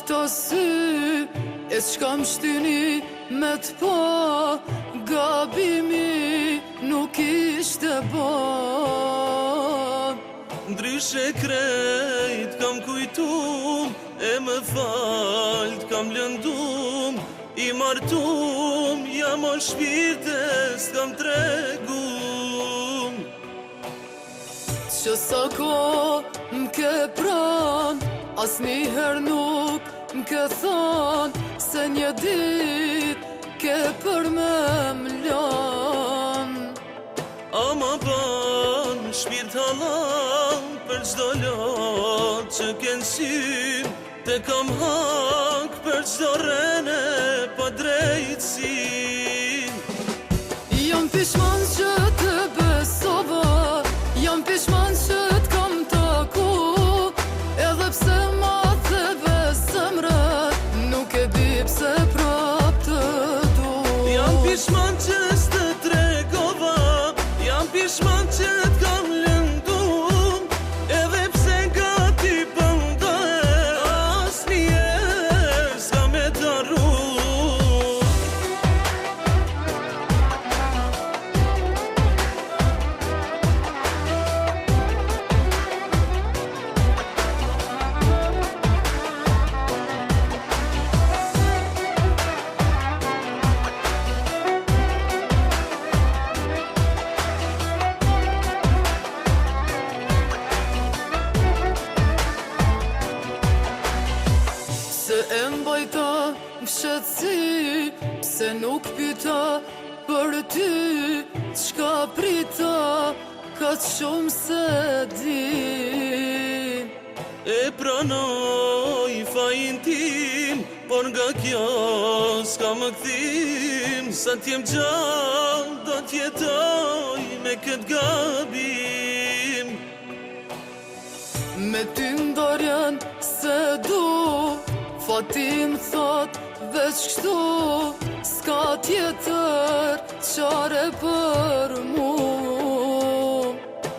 këto sy e s'ka më shtyni me t'pa, gabimi nuk ishte ban. Ndryshe krejt kam kujtum, e më falt kam lëndum, i martum, jam o shpirte s'kam tregum. Që sa ko m'ke pran, asniher nuk m'ke than, se një dit ke për me m'lan. Ama ban shpirt halal për çdo lot që ken syn, te kam hak për çdo rene pa drejtsin. Jam pishman që të besova, jam pishman që t'kam taku, edhe pse ma theve zemrët, nuk e di pse prap të du. Jam pishman që s'të tregova, jam pishman që t'kam lëndum, edhe pse gati bëndohe, asnjëherë s'ka me t'arru. Se e mbajta m'shetësi, pse nuk pyta për ty, çka prita, ka shumë se di. E pranoj fajin tim, por nga kjo s'ka më kthim, sa t'jem gjallë do t'jetoj me këtë gabim. Me ty ndarjen se du, fatim thot veç kështu, s'ka tjetër qare për mu.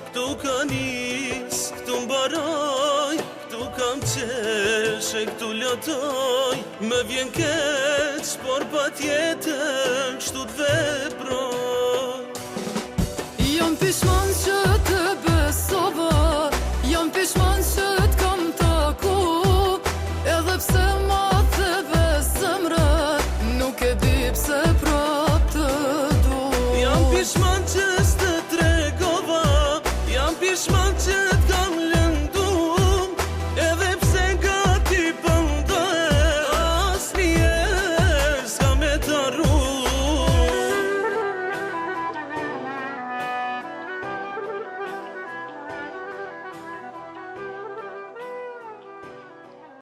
Këtu ka nis, këtu mbaroj, këtu kam qeshe, këtu lotoj, më vjen keq, por pa tjetër kështu t've